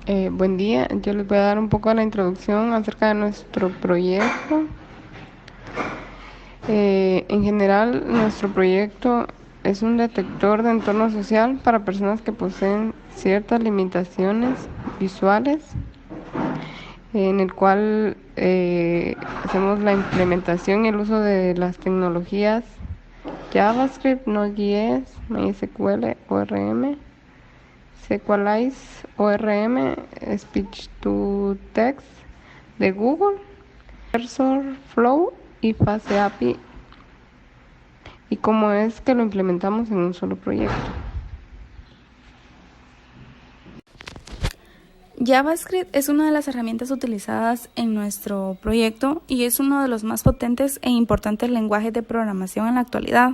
Buen día, yo les voy a dar un poco de la introducción acerca de nuestro proyecto. En general, nuestro proyecto es un detector de entorno social para personas que poseen ciertas limitaciones visuales, en el cual hacemos la implementación y el uso de las tecnologías JavaScript, Node.js, MySQL, ORM, Sequelize, ORM, Speech to Text de Google, TensorFlow y Face API, y cómo es que lo implementamos en un solo proyecto. JavaScript es una de las herramientas utilizadas en nuestro proyecto y es uno de los más potentes e importantes lenguajes de programación en la actualidad,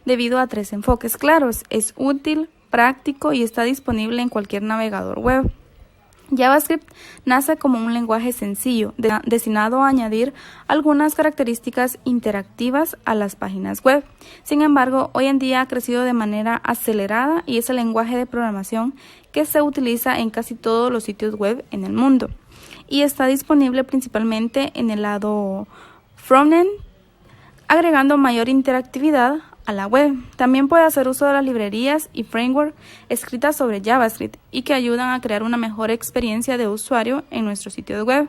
debido a tres enfoques claros: es útil, práctico y está disponible en cualquier navegador web. JavaScript nace como un lenguaje sencillo, destinado a añadir algunas características interactivas a las páginas web. Sin embargo, hoy en día ha crecido de manera acelerada y es el lenguaje de programación que se utiliza en casi todos los sitios web en el mundo. Y está disponible principalmente en el lado frontend, agregando mayor interactividad a la web. También puede hacer uso de las librerías y frameworks escritas sobre JavaScript y que ayudan a crear una mejor experiencia de usuario en nuestro sitio web.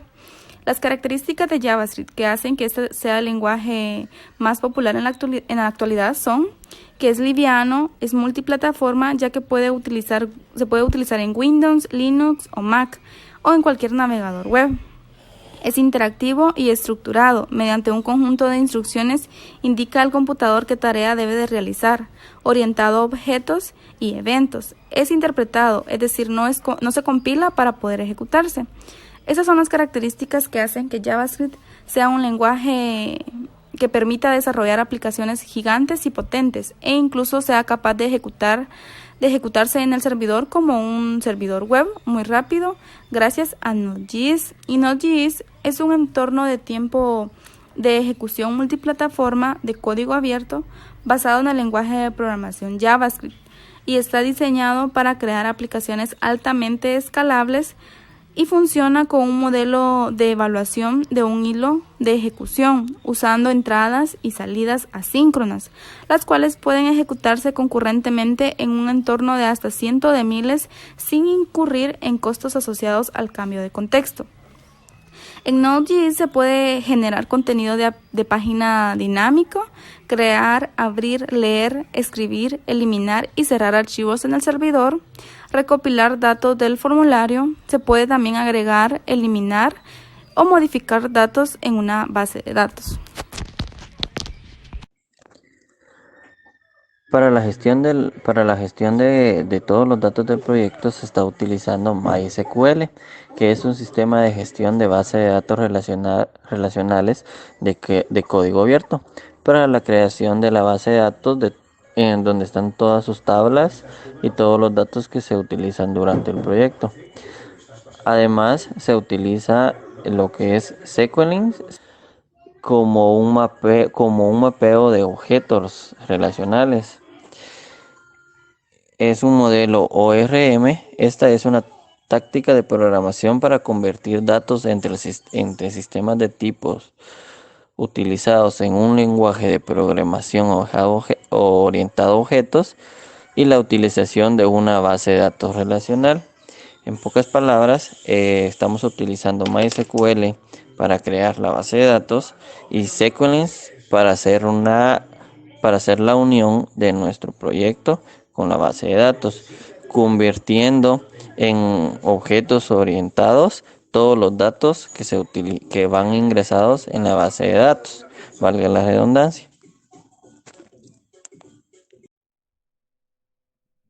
Las características de JavaScript que hacen que este sea el lenguaje más popular en la actualidad son que es liviano, es multiplataforma, ya que se puede utilizar en Windows, Linux o Mac o en cualquier navegador web. Es interactivo y estructurado. Mediante un conjunto de instrucciones indica al computador qué tarea debe de realizar, orientado a objetos y eventos. Es interpretado, es decir, no se compila para poder ejecutarse. Esas son las características que hacen que JavaScript sea un lenguaje que permita desarrollar aplicaciones gigantes y potentes e incluso sea capaz de ejecutarse en el servidor como un servidor web muy rápido gracias a Node.js. Y Node.js es un entorno de tiempo de ejecución multiplataforma de código abierto basado en el lenguaje de programación JavaScript y está diseñado para crear aplicaciones altamente escalables y funciona con un modelo de evaluación de un hilo de ejecución, usando entradas y salidas asíncronas, las cuales pueden ejecutarse concurrentemente en un entorno de hasta cientos de miles sin incurrir en costos asociados al cambio de contexto. En Node.js se puede generar contenido de página dinámico, crear, abrir, leer, escribir, eliminar y cerrar archivos en el servidor, recopilar datos del formulario. Se puede también agregar, eliminar o modificar datos en una base de datos. Para la gestión de todos los datos del proyecto se está utilizando MySQL, que es un sistema de gestión de base de datos relacionales de código abierto, para la creación de la base de datos en donde están todas sus tablas y todos los datos que se utilizan durante el proyecto. Además, se utiliza lo que es Sequelin como un mapeo de objetos relacionales. Es un modelo ORM. Esta es una táctica de programación para convertir datos entre sistemas de tipos utilizados en un lenguaje de programación orientado a objetos y la utilización de una base de datos relacional. En pocas palabras, estamos utilizando MySQL para crear la base de datos y Sequelins para hacer la unión de nuestro proyecto con la base de datos, convirtiendo en objetos orientados todos los datos que van ingresados en la base de datos, valga la redundancia.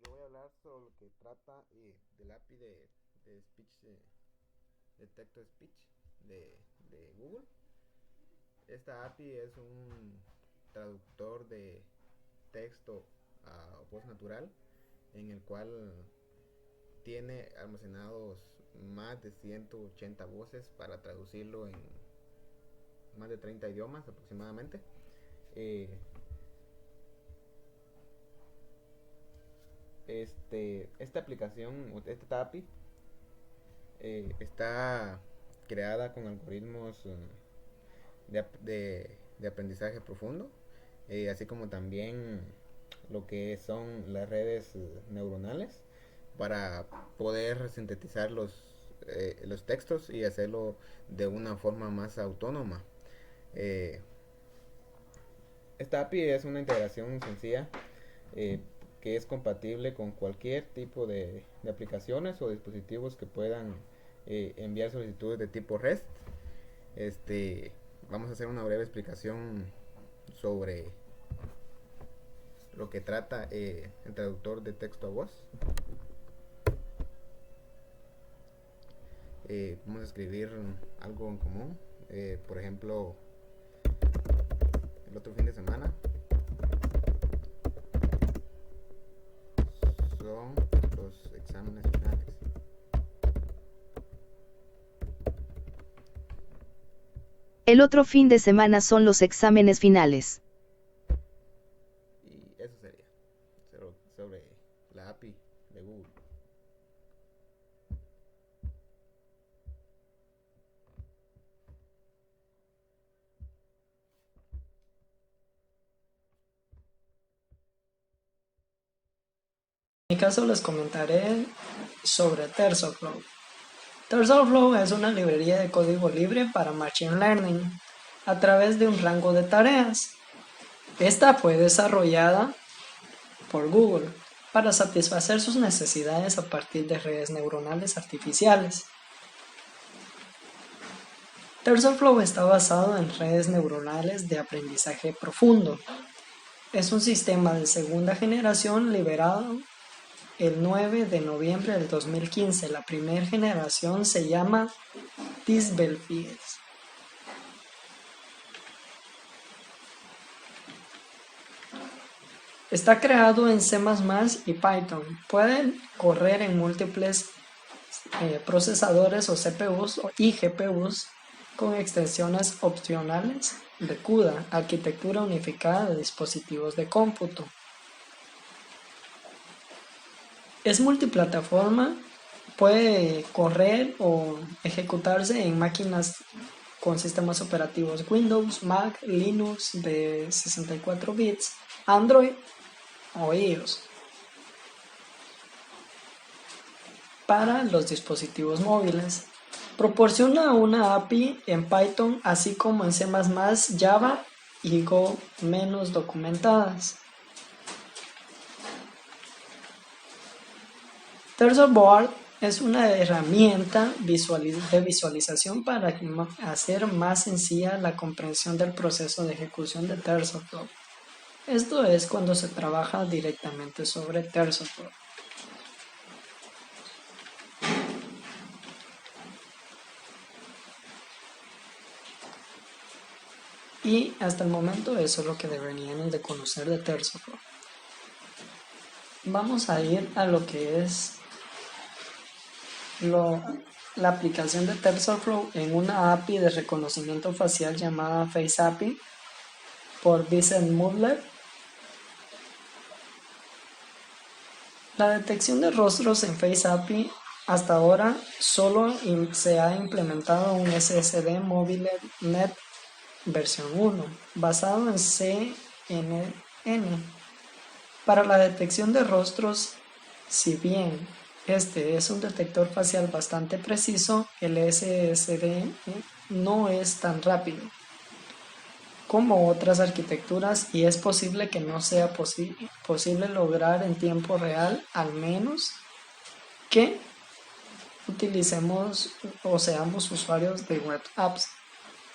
Yo voy a hablar sobre lo que trata del API de speech, de text to speech de Google. Esta API es un traductor de texto a voz natural, en el cual tiene almacenados más de 180 voces para traducirlo en más de 30 idiomas aproximadamente. Eh, esta aplicación, esta API, está creada con algoritmos de aprendizaje profundo, así como también lo que son las redes neuronales para poder sintetizar los textos y hacerlo de una forma más autónoma. Eh, esta API es una integración sencilla que es compatible con cualquier tipo de aplicaciones o dispositivos que puedan enviar solicitudes de tipo REST. Vamos a hacer una breve explicación sobre lo que trata el traductor de texto a voz. Vamos a escribir algo en común. Por ejemplo, el otro fin de semana son los exámenes finales. El otro fin de semana son los exámenes finales. Y eso sería sobre la API de Google. En mi caso les comentaré sobre TensorFlow. TensorFlow es una librería de código libre para Machine Learning a través de un rango de tareas. Esta fue desarrollada por Google para satisfacer sus necesidades a partir de redes neuronales artificiales. TensorFlow está basado en redes neuronales de aprendizaje profundo. Es un sistema de segunda generación liberado el 9 de noviembre del 2015. La primera generación se llama TensorFlow. Está creado en C++ y Python. Pueden correr en múltiples procesadores o CPUs y GPUs con extensiones opcionales de CUDA, arquitectura unificada de dispositivos de cómputo. Es multiplataforma, puede correr o ejecutarse en máquinas con sistemas operativos Windows, Mac, Linux de 64 bits, Android o iOS. Para los dispositivos móviles, proporciona una API en Python así como en C++, Java y Go menos documentadas. TensorBoard es una herramienta de visualización para hacer más sencilla la comprensión del proceso de ejecución de TensorFlow. Esto es cuando se trabaja directamente sobre TensorFlow. Y hasta el momento eso es lo que deberían de conocer de TensorFlow. Vamos a ir a lo que es la aplicación de TensorFlow en una API de reconocimiento facial llamada Face API por Vincent Mudler. La detección de rostros en Face API hasta ahora solo se ha implementado un SSD MobileNet versión 1 basado en CNN. Para la detección de rostros, si bien este es un detector facial bastante preciso, el SSD no es tan rápido como otras arquitecturas y es posible que no sea posible lograr en tiempo real, al menos que utilicemos o seamos usuarios de web apps.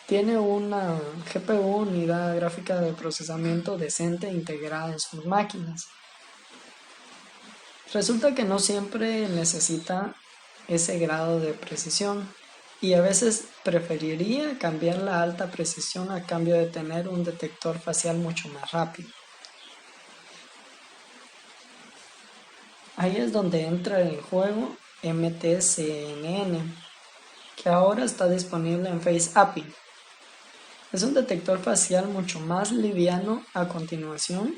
Tiene una GPU, unidad gráfica de procesamiento decente integrada en sus máquinas. Resulta que no siempre necesita ese grado de precisión y a veces preferiría cambiar la alta precisión a cambio de tener un detector facial mucho más rápido. Ahí es donde entra en juego MTCNN, que ahora está disponible en Face API. Es un detector facial mucho más liviano. A continuación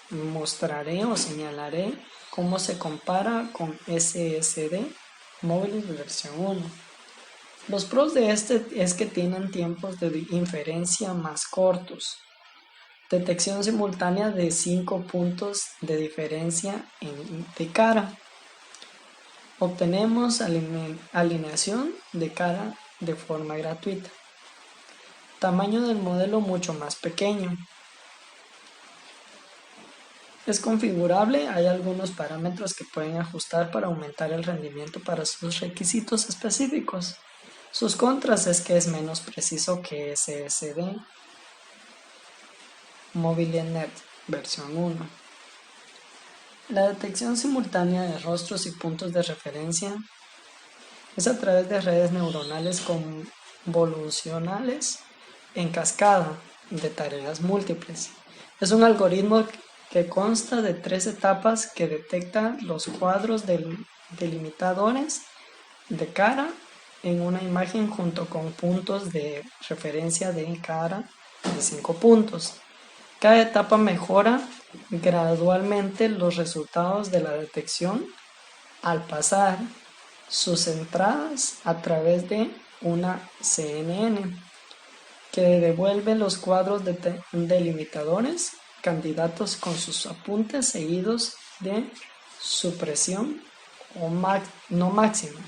mostraré o señalaré cómo se compara con SSD móviles de versión 1. Los pros de este es que tienen tiempos de inferencia más cortos, detección simultánea de 5 puntos de diferencia de cara, obtenemos alineación de cara de forma gratuita, tamaño del modelo mucho más pequeño. Es configurable, hay algunos parámetros que pueden ajustar para aumentar el rendimiento para sus requisitos específicos. Sus contras es que es menos preciso que SSD MobileNet versión 1. La detección simultánea de rostros y puntos de referencia es a través de redes neuronales convolucionales en cascada de tareas múltiples. Es un algoritmo que consta de 3 etapas que detecta los cuadros delimitadores de cara en una imagen junto con puntos de referencia de cara de 5 puntos. Cada etapa mejora gradualmente los resultados de la detección al pasar sus entradas a través de una CNN que devuelve los cuadros delimitadores candidatos con sus apuntes seguidos de supresión o no máxima.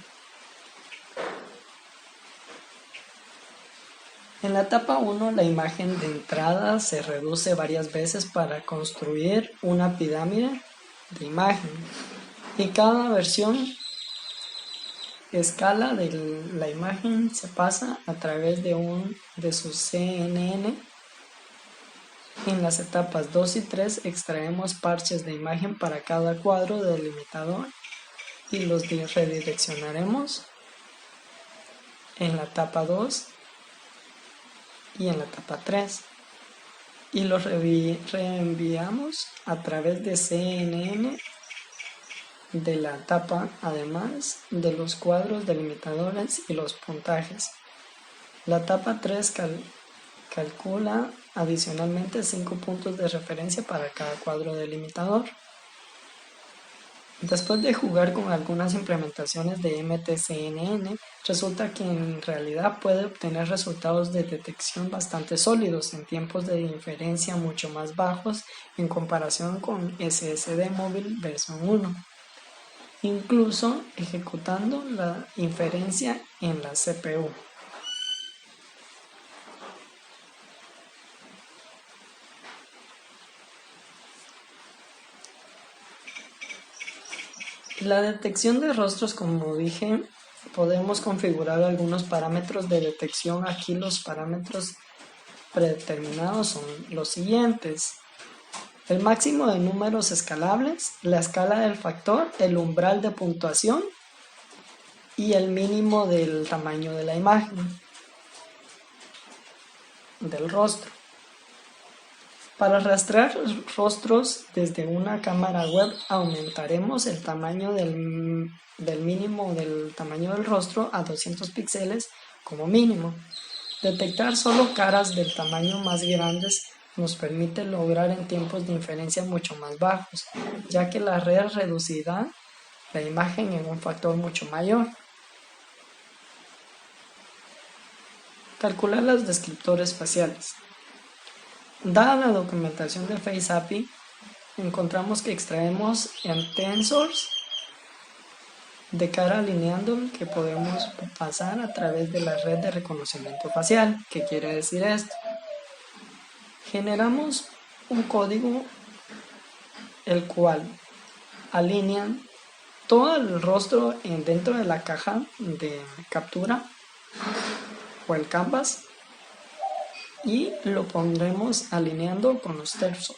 En la etapa 1, la imagen de entrada se reduce varias veces para construir una pirámide de imagen y cada versión escala de la imagen se pasa a través de su CNN. En las etapas 2 y 3 extraemos parches de imagen para cada cuadro delimitador y los redireccionaremos en la etapa 2 y en la etapa 3 y los reenviamos a través de CNN de la etapa, además de los cuadros delimitadores y los puntajes. La etapa 3 calcula adicionalmente 5 puntos de referencia para cada cuadro delimitador. Después de jugar con algunas implementaciones de MTCNN, resulta que en realidad puede obtener resultados de detección bastante sólidos en tiempos de inferencia mucho más bajos en comparación con SSD móvil versión 1, incluso ejecutando la inferencia en la CPU. La detección de rostros, como dije, podemos configurar algunos parámetros de detección. Aquí los parámetros predeterminados son los siguientes: el máximo de números escalables, la escala del factor, el umbral de puntuación y el mínimo del tamaño de la imagen del rostro. Para rastrear rostros desde una cámara web aumentaremos el tamaño del mínimo del tamaño del rostro a 200 píxeles como mínimo. Detectar solo caras del tamaño más grandes nos permite lograr en tiempos de inferencia mucho más bajos, ya que la red reducirá la imagen en un factor mucho mayor. Calcular los descriptores faciales. Dada la documentación de FaceAPI, encontramos que extraemos en tensors de cara alineando que podemos pasar a través de la red de reconocimiento facial. ¿Qué quiere decir esto? Generamos un código el cual alinea todo el rostro dentro de la caja de captura o el canvas y lo pondremos alineando con los tensors.